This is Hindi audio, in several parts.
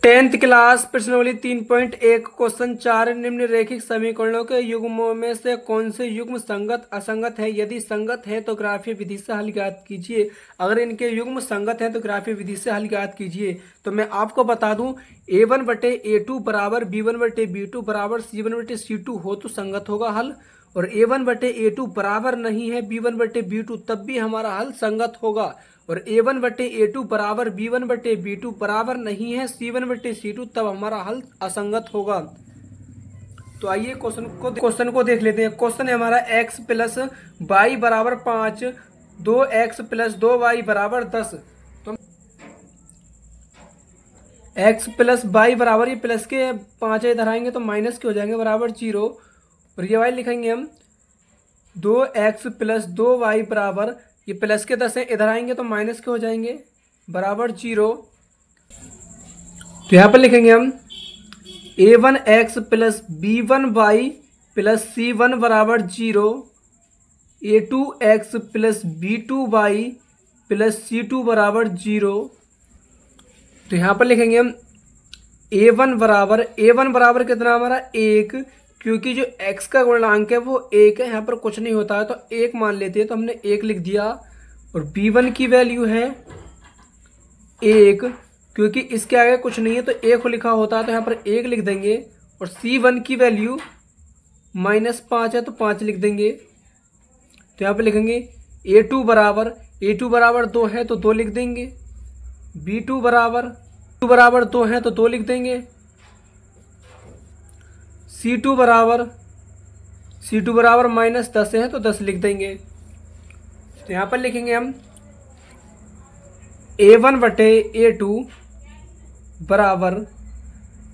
टेंथ क्लास प्रश्नावली 3.1 क्वेश्चन 4 निम्नलिखित समीकरणों के युग्मों में से कौन से युग्म संगत असंगत है। यदि संगत है तो ग्राफीय विधि से हल ज्ञात कीजिए। अगर इनके युग्म संगत है तो ग्राफीय विधि से हल ज्ञात कीजिए। तो मैं आपको बता दूं a1/a2 बराबर b1/b2 बराबर c1/c2 हो तो संगत होगा हल, और a1/a2 बराबर नहीं है b1/b2 तब भी हमारा हल संगत होगा, और a1/a2 बराबर b1/b2 बराबर नहीं है c1/c2 तब हमारा हल असंगत होगा। तो आइए क्वेश्चन को देख लेते हैं। क्वेश्चन है हमारा x प्लस वाई बराबर 5, 2x प्लस 2y बराबर 10। तो x प्लस वाई बराबर, ये प्लस के 5 इधर आएंगे तो माइनस के हो जाएंगे, बराबर 0, और ये y लिखेंगे हम 2x प्लस 2y बराबर, ये प्लस के 10 है, इधर आएंगे तो माइनस के हो जाएंगे, बराबर 0। तो यहां पर लिखेंगे हम a1x plus b1y plus c1 बराबर 0, a2x plus b2y plus c2 बराबर 0। तो यहां पर लिखेंगे हम a1 बराबर कितना हमारा 1, क्योंकि जो x का गुणांक है वो 1 है, यहाँ पर कुछ नहीं होता है तो 1 मान लेते हैं, तो हमने 1 लिख दिया। और b1 की वैल्यू है 1, क्योंकि इसके आगे कुछ नहीं है तो 1 लिखा होता है तो यहाँ पर 1 लिख देंगे। और c1 की वैल्यू -5 है तो 5 लिख देंगे। तो यहाँ पर लिखेंगे a2 बराबर 2 है तो 2 लिख देंगे, b2 बराबर 2 है तो 2 लिख देंगे, C2 बराबर -10 है तो 10 लिख देंगे। तो यहाँ पर लिखेंगे हम a1/a2 बराबर,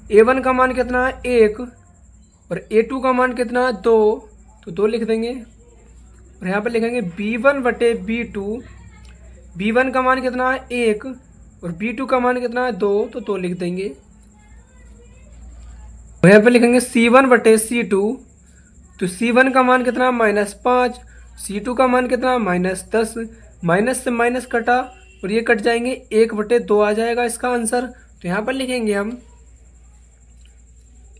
a1 का मान कितना है 1 और a2 का मान कितना है 2, तो 2 लिख देंगे। और यहाँ पर लिखेंगे b1/b2, b1 का मान कितना है 1 और b2 का मान कितना है 2, तो 2 लिख देंगे। यहाँ पे लिखेंगे c1/c2, तो c1 का मान कितना -5, c2 का मान कितना -10, माइनस से माइनस कटा और ये कट जाएंगे, 1/2 आ जाएगा इसका आंसर। तो यहाँ पर लिखेंगे हम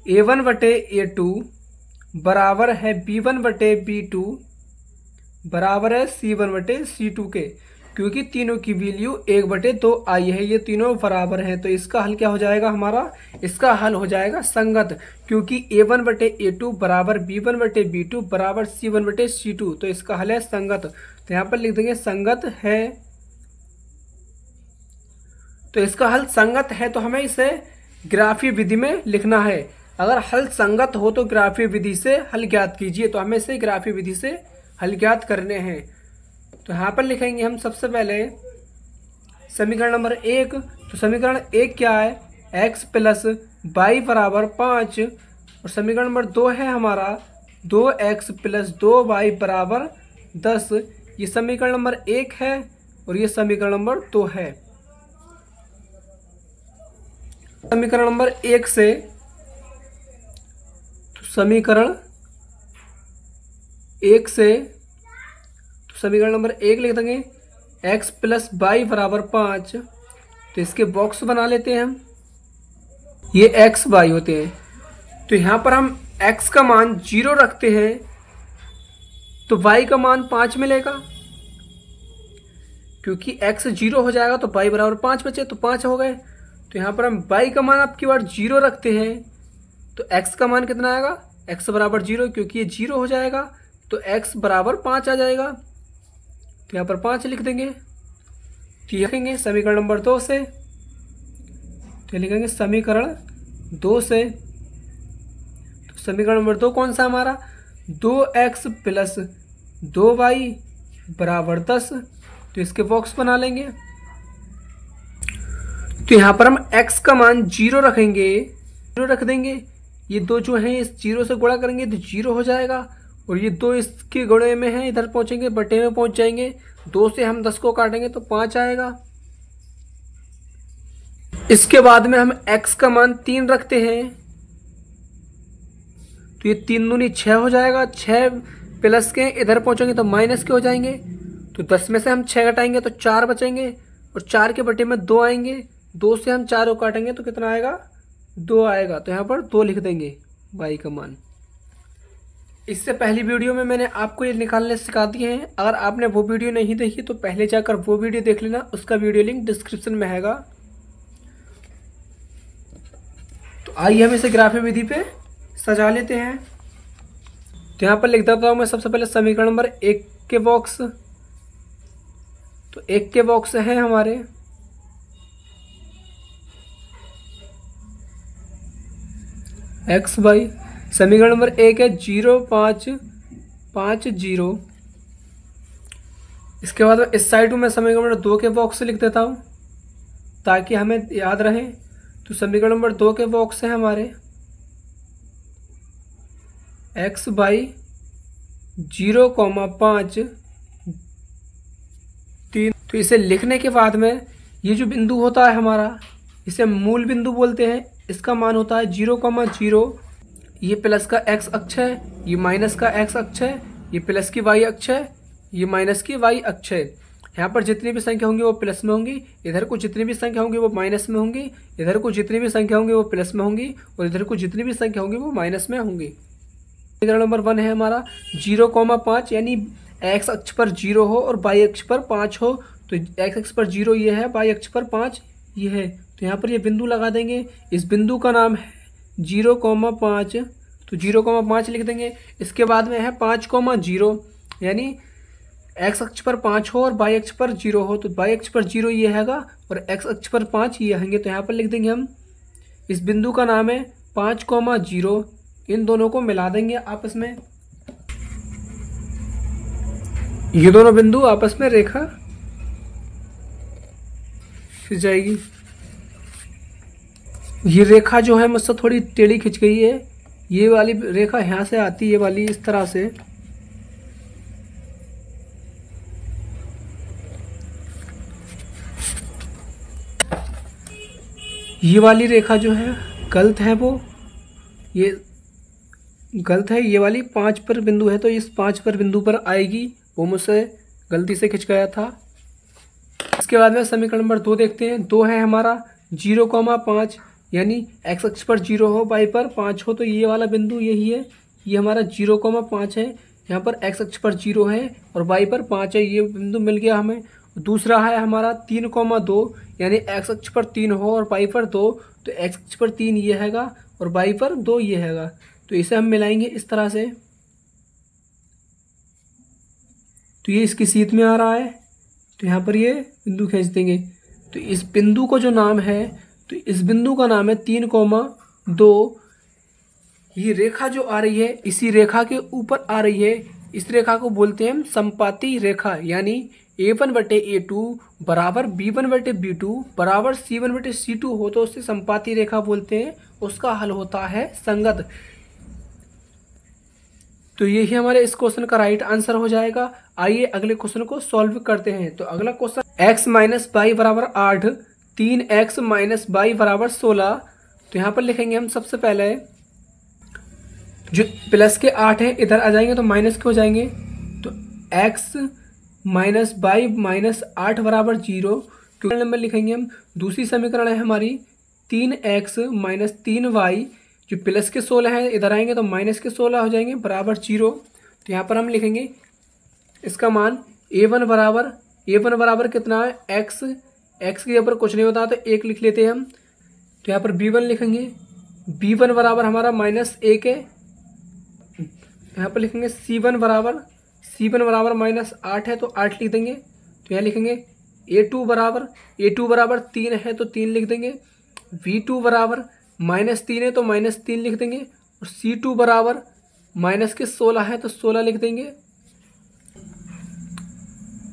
a1/a2 बराबर है b1/b2 बराबर है c1/c2 के, क्योंकि तीनों की वैल्यू 1/2 आई है, ये तीनों बराबर हैं। तो इसका हल क्या हो जाएगा हमारा, इसका हल हो जाएगा संगत, क्योंकि a1/a2 बराबर b1/b2 बराबर c1/c2, तो इसका हल है संगत। तो यहाँ पर लिख देंगे संगत है। तो इसका हल संगत है तो हमें इसे ग्राफीय विधि में लिखना है। अगर हल संगत हो तो ग्राफीय विधि से हल ज्ञात कीजिए, तो हमें इसे ग्राफीय विधि से हल ज्ञात करने हैं। तो यहाँ पर लिखेंगे हम सबसे पहले समीकरण नंबर 1। तो समीकरण 1 क्या है, x प्लस वाई बराबर 5, और समीकरण नंबर 2 है हमारा 2x प्लस 2y बराबर 10। ये समीकरण नंबर 1 है और ये समीकरण नंबर 2 है। समीकरण नंबर 1 से, तो समीकरण 1 से समीकरण नंबर 1 लिख देंगे x प्लस वाई बराबर 5, तो इसके बॉक्स बना लेते हैं हम, ये x y होते हैं। तो यहाँ पर हम x का मान 0 रखते हैं तो y का मान 5 मिलेगा, क्योंकि x 0 हो जाएगा तो y बराबर 5 बचे, तो 5 हो गए। तो यहाँ पर हम y का मान अब की बार 0 रखते हैं तो x का मान कितना आएगा, x बराबर 0, क्योंकि ये 0 हो जाएगा तो x बराबर 5 आ जाएगा। तो यहाँ पर 5 लिख देंगे। तो लिखेंगे समीकरण नंबर 2 से, तो लिखेंगे समीकरण 2 से, तो समीकरण नंबर 2 कौन सा हमारा, 2x प्लस 2y बराबर 10, तो इसके बॉक्स बना लेंगे। तो यहाँ पर हम x का मान 0 रखेंगे, 0 रख देंगे, ये दो जो हैं इस 0 से गुणा करेंगे तो 0 हो जाएगा, और ये 2 इसके गुणे में हैं, इधर पहुंचेंगे बटे में पहुंच जाएंगे, 2 से हम 10 को काटेंगे तो 5 आएगा। इसके बाद में हम x का मान 3 रखते हैं, तो ये 3 दूनी 6 हो जाएगा, 6 प्लस के इधर पहुंचेंगे तो माइनस के हो जाएंगे, तो 10 में से हम 6 घटाएंगे तो 4 बचेंगे, और 4 के बटे में 2 आएंगे, 2 से हम 4 को काटेंगे तो कितना आएगा, 2 आएगा। तो यहाँ पर 2 लिख देंगे y का मान। इससे पहली वीडियो में मैंने आपको ये निकालने सिखा दिए हैं। अगर आपने वो वीडियो नहीं देखी तो पहले जाकर वो वीडियो देख लेना, उसका वीडियो लिंक डिस्क्रिप्शन में हैगा। तो आइए हम इसे ग्राफीय विधि पे सजा लेते हैं। तो यहाँ पर लिख देता हूँ मैं सबसे पहले समीकरण नंबर 1 के बॉक्स। तो 1 के बॉक्स है हमारे एक्स बाई, समीकरण नंबर 1 है 0 5 5 0। इसके बाद इस साइड में समीकरण नंबर 2 के बॉक्स से लिख देता हूँ ताकि हमें याद रहे। तो समीकरण नंबर 2 के बॉक्स है हमारे एक्स बाई 0,5 3। तो इसे लिखने के बाद में ये जो बिंदु होता है हमारा, इसे मूल बिंदु बोलते हैं। इसका मान होता है 0,0। ये प्लस का x अक्ष है, ये माइनस का x अक्ष है, ये प्लस की y अक्ष है, ये माइनस की y अक्ष है। यहाँ पर जितनी भी संख्या होंगी वो प्लस में होंगी, इधर को जितनी भी संख्या होंगी वो माइनस में होंगी, इधर को जितनी भी संख्या होंगी वो प्लस में होंगी, और इधर को जितनी भी संख्या होंगी वो माइनस में होंगी। समीकरण नंबर 1 है हमारा 0,5, यानी x अक्ष पर 0 हो और y अक्ष पर 5 हो। तो x अक्ष पर 0 ये है, y अक्ष पर 5 ये है। तो यहाँ पर ये बिंदु लगा देंगे। इस बिंदु का नाम है 0,5। तो 0,5 लिख देंगे। इसके बाद में है 5,0, यानी x अक्ष पर 5 हो और y अक्ष पर 0 हो। तो y अक्ष पर 0 ये हैगा और x अक्ष पर 5 ये हैंगे। तो यहाँ पर लिख देंगे हम, इस बिंदु का नाम है 5,0। इन दोनों को मिला देंगे आपस में। ये दोनों बिंदु आपस में रेखा खिंच जाएगी। ये रेखा जो है मुझसे थोड़ी टेढ़ी खिंच गई है। ये वाली रेखा यहाँ से आती है, ये वाली इस तरह से। ये वाली रेखा जो है गलत है, वो ये गलत है। ये वाली 5 पर बिंदु है, तो इस 5 पर बिंदु पर आएगी, वो मुझसे गलती से खिंच गया था। इसके बाद में समीकरण नंबर 2 देखते हैं। 2 है हमारा 0,5, यानी x अक्ष पर 0 हो, y पर 5 हो। तो ये वाला बिंदु यही है, ये हमारा 0,5 है। यहाँ पर x अक्ष पर 0 है और y पर 5 है, ये बिंदु मिल गया हमें। दूसरा है हमारा 3,2, यानी x अक्ष पर 3 हो और y पर 2। तो x अक्ष पर 3 ये हैगा और y पर 2 ये हैगा। तो इसे हम मिलाएंगे इस तरह से। तो ये इसकी सीध में आ रहा है, तो यहाँ पर ये बिंदु खींच देंगे। तो इस बिंदु को जो नाम है, तो इस बिंदु का नाम है 3,2। ये रेखा जो आ रही है इसी रेखा के ऊपर आ रही है। इस रेखा को बोलते हैं हम संपाती रेखा, यानी A1/A2 बराबर B1/B2 बराबर C1/C2 हो तो उसे संपाती रेखा बोलते हैं। उसका हल होता है संगत। तो यही हमारे इस क्वेश्चन का राइट आंसर हो जाएगा। आइए अगले क्वेश्चन को सॉल्व करते हैं। तो अगला क्वेश्चन x माइनस बाई बराबर 8, 3x माइनस बाई बराबर 16। तो यहाँ पर लिखेंगे हम सबसे पहले जो प्लस के 8 है इधर आ जाएंगे तो माइनस के हो जाएंगे। तो x माइनस बाई माइनस 8 बराबर 0। क्योंकि नंबर लिखेंगे हम। दूसरी समीकरण है हमारी 3x माइनस 3y, जो प्लस के 16 है इधर आएंगे तो माइनस के 16 हो जाएंगे बराबर 0। तो यहाँ पर हम लिखेंगे इसका मान a1 बराबर कितना है x के यहाँ पर कुछ नहीं होता तो 1 लिख लेते हैं हम। तो यहाँ पर b1 लिखेंगे। b1 बराबर हमारा -1 है। यहाँ पर लिखेंगे c1 बराबर -8 है तो 8 लिख देंगे। तो यहाँ लिखेंगे a2 बराबर 3 है तो 3 लिख देंगे। v2 बराबर -3 है तो -3 लिख देंगे। और c2 बराबर -16 है तो 16 लिख देंगे।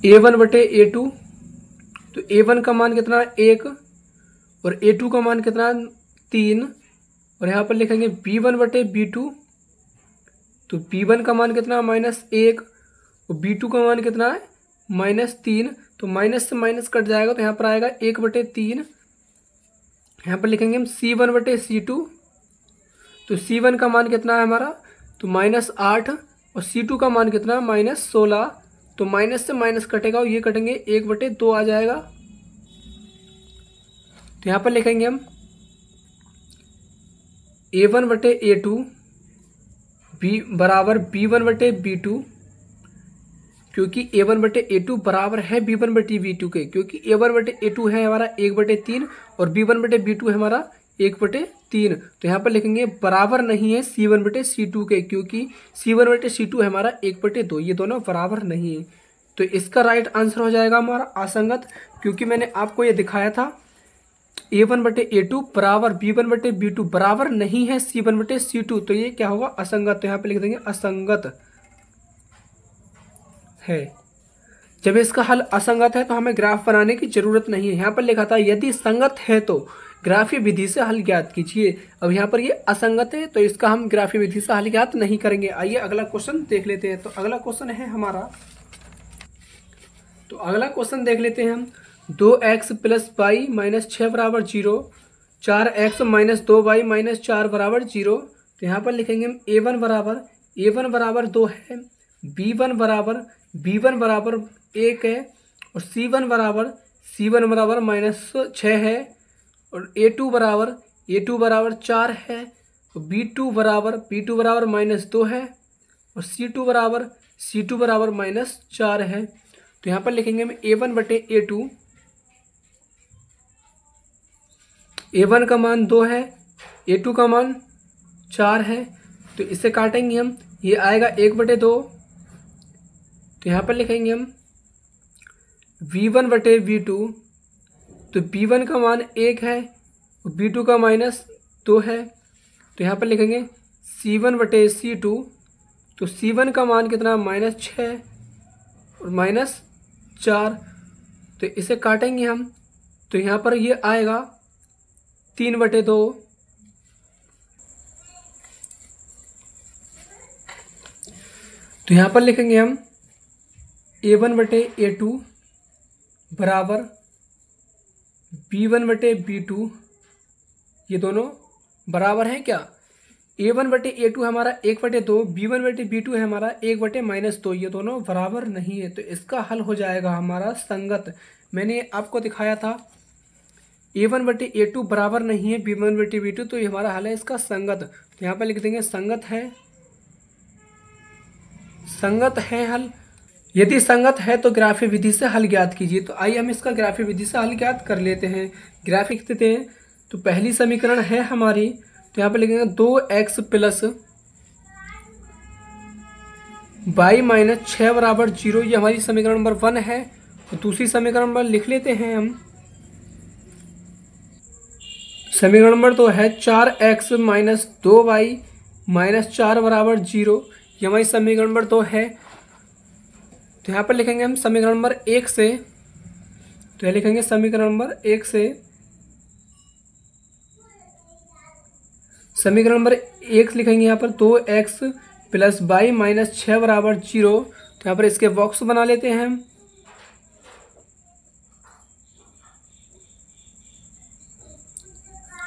a1/a2, तो a1 का मान कितना है 1 और a2 का मान कितना है 3। और यहाँ पर लिखेंगे b1/b2, तो b1 का मान कितना है -1 और b2 का मान कितना है -3। तो माइनस से माइनस कट जाएगा तो यहाँ पर आएगा 1/3। यहाँ पर लिखेंगे हम c1/c2, तो c1 का मान कितना है हमारा तो -8 और c2 का मान कितना है -16। तो माइनस से माइनस कटेगा और ये कटेंगे 1/2 आ जाएगा। तो यहाँ पर लिखेंगे हम A1 बटे A2 बी बराबर B1 बटे B2, क्योंकि A1 बटे A2 बराबर है B1 बटे B2 के, क्योंकि A1 बटे A2 है हमारा 1/3 और B1 बटे B2 है हमारा 1/3। तो यहाँ पर लिखेंगे बराबर नहीं है C1 बटे C2 के, क्योंकि C1 बटे C2 है हमारा 1/2, ये दोनों बराबर नहीं है। तो इसका राइट आंसर हो जाएगा हमारा असंगत, क्योंकि मैंने आपको ये दिखाया था A1 बटे A2 बराबर B1 बटे B2 बराबर नहीं है C1 बटे C2, तो ये क्या होगा असंगत। तो यहाँ पे लिख देंगे असंगत है। जब इसका हल असंगत है तो हमें ग्राफ बनाने की जरूरत नहीं है। यहाँ पर लिखा था यदि संगत है तो ग्राफीय विधि से हल ज्ञात कीजिए। अब यहाँ पर ये असंगत है तो इसका हम ग्राफीय विधि से हल ज्ञात नहीं करेंगे। आइए अगला क्वेश्चन देख लेते हैं। तो अगला क्वेश्चन है हमारा, तो अगला क्वेश्चन देख लेते हैं हम। 2x प्लस वाई माइनस 6 बराबर 0, 4x माइनस 2y माइनस 4 बराबर 0। तो यहाँ पर लिखेंगे हम A1 बराबर 2 है, B1 बराबर 1 है और C1 बराबर -6 है और A2 बराबर 4 है और B2 बराबर -2 है और C2 बराबर -4 है। तो यहाँ पर लिखेंगे हम A1 बटे A2, A1 का मान 2 है, A2 का मान 4 है, तो इसे काटेंगे हम, ये आएगा 1/2। तो यहाँ पर लिखेंगे हम V1 बटे V2, तो B1 का मान 1 है और B2 का -2 है। तो यहाँ पर लिखेंगे C1 बटे C2, तो C1 का मान कितना -6 और -4, तो इसे काटेंगे हम, तो यहाँ पर ये आएगा 3/2। तो यहाँ पर लिखेंगे हम A1 बटे A2 बराबर B1 बटे B2, ये दोनों बराबर हैं क्या। A1 बटे A2 हमारा 1/2, B1 बटे B2 है हमारा 1/-2, ये दोनों बराबर नहीं है, तो इसका हल हो जाएगा हमारा संगत। मैंने आपको दिखाया था A1 बटे A2 बराबर नहीं है B1 बटे B2, तो ये हमारा हल है इसका संगत। तो यहाँ पर लिख देंगे संगत है हल। यदि संगत है तो ग्राफीय विधि से हल ज्ञात कीजिए। तो आइए हम इसका ग्राफीय विधि से हल ज्ञात कर लेते हैं। ग्राफिक स्थिति है, तो पहली समीकरण है हमारी, तो यहाँ पर लिखेंगे 2x प्लस वाई माइनस 6 बराबर 0, ये हमारी समीकरण नंबर 1 है। तो दूसरी समीकरण नंबर लिख लेते हैं हम। समीकरण नंबर 2 है 4x माइनस 2y माइनस 4 बराबर 0, ये हमारी समीकरण नंबर 2 है। तो यहाँ पर लिखेंगे हम समीकरण नंबर 1 से, तो यह लिखेंगे समीकरण नंबर 1 से, समीकरण नंबर 1 लिखेंगे यहाँ पर 2x प्लस वाई माइनस 6 बराबर 0। तो यहाँ पर इसके बॉक्स बना लेते हैं हम।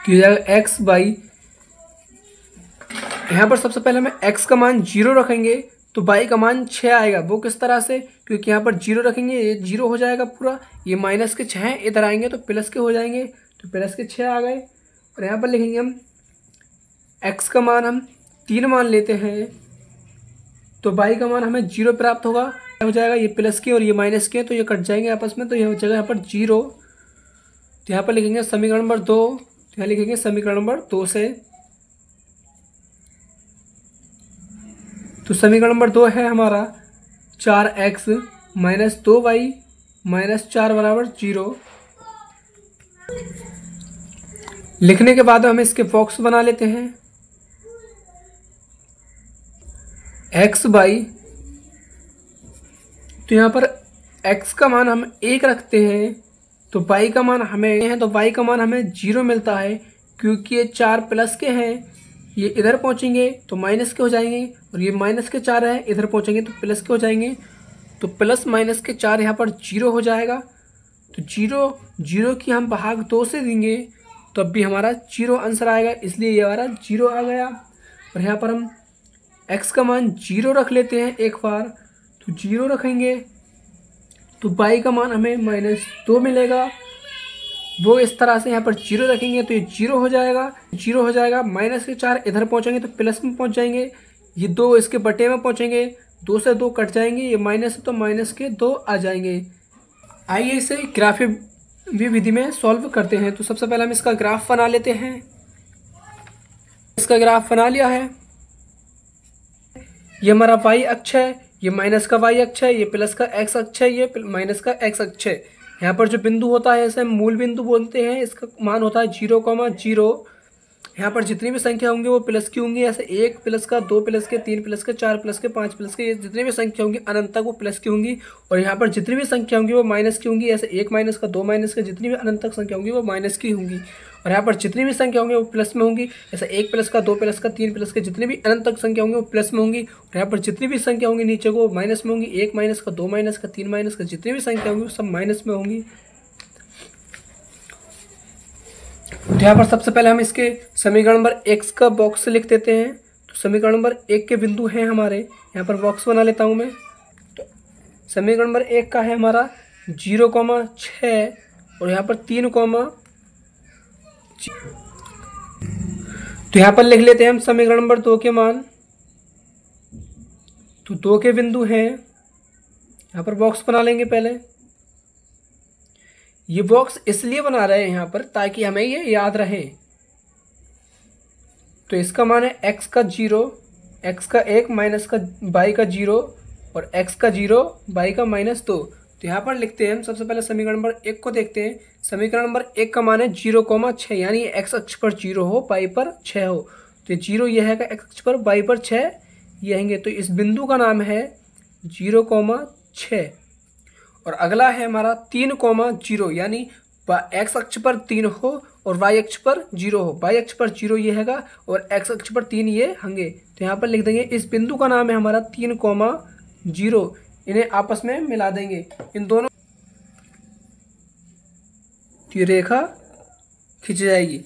तो एक्स बाई, यहाँ पर सबसे पहले हमें x का मान 0 रखेंगे तो y का मान 6 आएगा। वो किस तरह से, क्योंकि यहाँ पर 0 रखेंगे ये 0 हो जाएगा पूरा, ये माइनस के 6 हैं, इधर आएंगे तो प्लस के हो जाएंगे, तो प्लस के 6 आ गए। और यहाँ पर लिखेंगे हम x का मान हम 3 मान लेते हैं, तो y का मान हमें 0 प्राप्त होगा, हो जाएगा ये प्लस के और ये माइनस के, तो ये कट जाएंगे आपस में, तो ये हो जाएगा यहाँ पर 0। तो यहाँ पर लिखेंगे समीकरण नंबर 2, तो यहाँ लिखेंगे समीकरण नंबर 2 से, तो समीकरण नंबर 2 है हमारा 4x माइनस 2y माइनस 4 बराबर 0। लिखने के बाद हम इसके बॉक्स बना लेते हैं। x बाई, तो यहाँ पर x का मान हम 1 रखते हैं, तो y का मान हमें है, तो y का मान हमें 0 मिलता है, क्योंकि ये 4 प्लस के हैं, ये इधर पहुंचेंगे तो माइनस के हो जाएंगे और ये माइनस के 4 है, इधर पहुंचेंगे तो प्लस के हो जाएंगे, तो प्लस माइनस के 4 यहाँ पर 0 हो जाएगा। तो 0 की हम भाग 2 से देंगे तो अब भी हमारा 0 आंसर आएगा, इसलिए ये हमारा 0 आ गया। और यहाँ पर हम x का मान 0 रख लेते हैं एक बार, तो 0 रखेंगे तो y का मान हमें -2 मिलेगा वो इस तरह से यहाँ पर 0 रखेंगे तो ये 0 हो जाएगा, 0 हो जाएगा। माइनस के 4 इधर पहुंचेंगे तो प्लस में पहुंच जाएंगे, ये 2 इसके बटे में पहुंचेंगे, 2 से 2 कट जाएंगे, ये माइनस है तो माइनस के 2 आ जाएंगे। आइए इसे ग्राफीय विधि में सॉल्व करते हैं। तो सबसे पहले हम इसका ग्राफ बना लेते हैं। इसका ग्राफ बना लिया है। ये हमारा y अक्ष है, ये माइनस का y अक्ष है, ये प्लस का x अक्ष है, ये माइनस का x अक्ष है। यहाँ पर जो बिंदु होता है इसे हम मूल बिंदु बोलते हैं। इसका मान होता है 0,0। यहाँ पर जितनी भी संख्या होंगी वो प्लस की होंगी। ऐसे 1 प्लस का, 2 प्लस के, 3 प्लस के, 4 प्लस के, 5 प्लस के, ये जितनी भी संख्या होंगी अनंत तक वो प्लस की होंगी। और यहाँ पर जितनी भी संख्या होंगी वो माइनस की होंगी। ऐसे 1 माइनस का, 2 माइनस का, जितनी भी अनंत तक संख्या होंगी वो माइनस की होंगी। और यहाँ पर जितनी भी संख्या होंगी वो प्लस में होंगी। ऐसे 1 प्लस का, 2 प्लस का, 3 प्लस के, जितनी भी अनंत तक संख्या होंगी वो प्लस में होंगी। और यहाँ पर जितनी भी संख्या होंगी नीचे को माइनस में होंगी। 1 माइनस का, 2 माइनस का, 3 माइनस का, जितनी भी संख्या होंगी वो सब माइनस में होंगी। तो यहाँ पर सबसे पहले हम इसके समीकरण नंबर x का बॉक्स लिख देते हैं। तो समीकरण नंबर 1 के बिंदु हैं हमारे, यहाँ पर बॉक्स बना लेता हूँ मैं। तो समीकरण नंबर 1 का है हमारा 0,6 और यहाँ पर 3, तो यहाँ पर लिख लेते हैं हम समीकरण नंबर 2 के मान। तो 2 के बिंदु हैं, यहाँ पर बॉक्स बना लेंगे पहले। ये बॉक्स इसलिए बना रहे हैं यहाँ पर ताकि हमें ये याद रहे। तो इसका मान है x का 0, x का 1, माइनस का y का 0 और x का 0, y का -2। तो यहाँ पर लिखते हैं हम सबसे पहले समीकरण नंबर 1 को देखते हैं। समीकरण नंबर 1 का मान है 0,6, यानी x अक्ष पर 0 हो, y पर 6 हो। तो 0 यह है x अक्ष पर, y पर 6 ये हैंगे। तो इस बिंदु का नाम है 0,6। और अगला है हमारा 3,0, यानी x अक्ष पर 3 हो और y अक्ष पर 0 हो। y अक्ष पर 0 ये हैगा और x अक्ष पर 3 ये होंगे। तो यहाँ पर लिख देंगे इस बिंदु का नाम है हमारा 3,0। इन्हें आपस में मिला देंगे, इन दोनों की रेखा खींच जाएगी।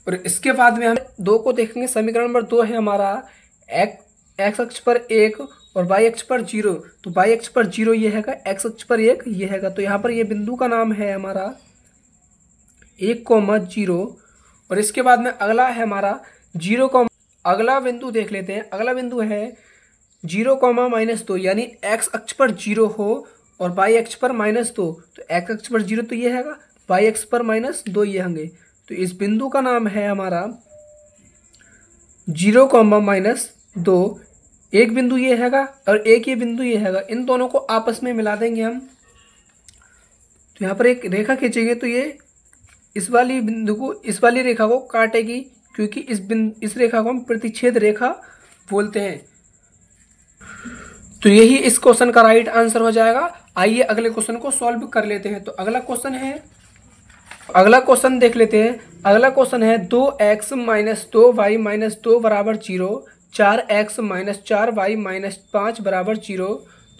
और इसके बाद में हम 2 को देखेंगे। समीकरण नंबर 2 है हमारा x अक्ष पर 1 और y अक्ष पर 0। तो y अक्ष पर 0 ये हैगा, x अक्ष पर 1 ये हैगा। तो यहाँ पर ये बिंदु का नाम है हमारा 1,0। और इसके बाद में अगला है हमारा 0, अगला बिंदु देख लेते हैं। अगला बिंदु है 0,-2, यानी x अक्ष पर 0 हो और y अक्ष पर -2। तो x अक्ष पर 0 तो ये हैगा, y अक्ष पर -2 ये होंगे। तो इस बिंदु का नाम है हमारा 0,-2। एक बिंदु ये हैगा और एक ये बिंदु ये हैगा, इन दोनों को आपस में मिला देंगे हम। तो यहाँ पर एक रेखा खींचेंगे तो ये इस वाली बिंदु को, इस वाली रेखा को काटेगी, क्योंकि इस रेखा को हम प्रतिच्छेद रेखा बोलते हैं। तो यही इस क्वेश्चन का राइट आंसर हो जाएगा। आइए अगले क्वेश्चन को सॉल्व कर लेते हैं। तो अगला क्वेश्चन है, अगला क्वेश्चन देख लेते हैं। अगला क्वेश्चन है 2x - 2y - 2 = 0, 4x - 4y - 5 = 0।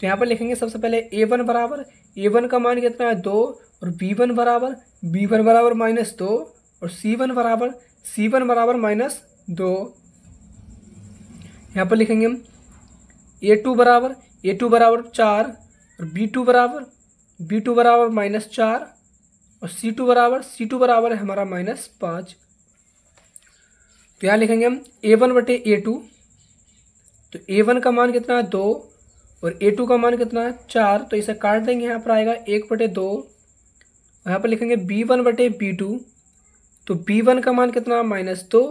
तो यहाँ पर लिखेंगे सबसे पहले a1 बराबर, a1 का मान कितना है 2 और b1 बराबर, b1 बराबर -2 और c1 बराबर, c1 बराबर -2। यहाँ पर लिखेंगे हम a2 बराबर, a2 बराबर 4 और b2 बराबर, b2 बराबर -4 और c2 बराबर है हमारा -5। तो यहाँ लिखेंगे हम a1 बटे a2। तो a1 का मान कितना है 2 और a2 का मान कितना है 4। तो इसे काट देंगे, यहाँ पर आएगा 1/2। यहाँ पर लिखेंगे b1 बटे b2। तो b1 का मान कितना -2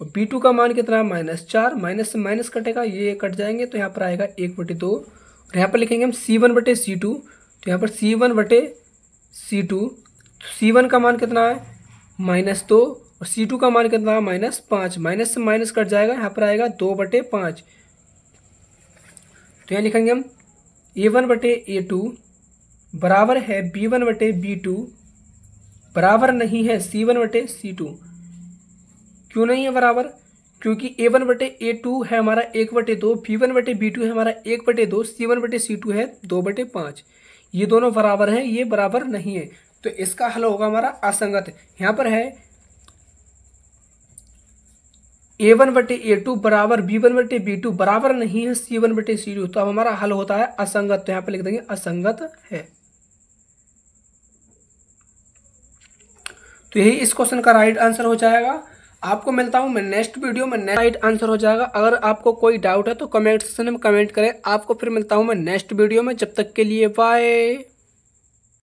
और b2 का मान कितना -4। माइनस से माइनस कटेगा, ये कट जाएंगे, तो यहाँ पर आएगा 1/2। और यहाँ पर लिखेंगे हम c1 बटे c2। तो यहाँ पर c1 बटे c2, तो c1 का मान कितना है -2 और c2 का मान कितना है -5। माइनस से माइनस कट जाएगा, यहाँ पर आएगा 2/5। तो यहाँ लिखेंगे हम a1 बटे a2 बराबर है b1 बटे b2, बराबर नहीं है c1 बटे c2। क्यों नहीं है बराबर? क्योंकि a1 बटे a2 है हमारा 1/2, b1 बटे b2 है हमारा 1/2, c1 बटे c2 है 2/5। ये दोनों बराबर हैं, ये बराबर नहीं है। तो इसका हल होगा हमारा असंगत। यहाँ पर है a1 बटे a2 बराबर b1 बटे b2 बराबर नहीं है c1 बटे c2। तो अब हमारा हल होता है असंगत। तो यहाँ पर लिख देंगे असंगत है। तो यही इस क्वेश्चन का राइट आंसर हो जाएगा। आपको मिलता हूँ मैं नेक्स्ट वीडियो में, राइट आंसर हो जाएगा। अगर आपको कोई डाउट है तो कमेंट सेक्शन में कमेंट करें। आपको फिर मिलता हूँ मैं नेक्स्ट वीडियो में, जब तक के लिए बाय।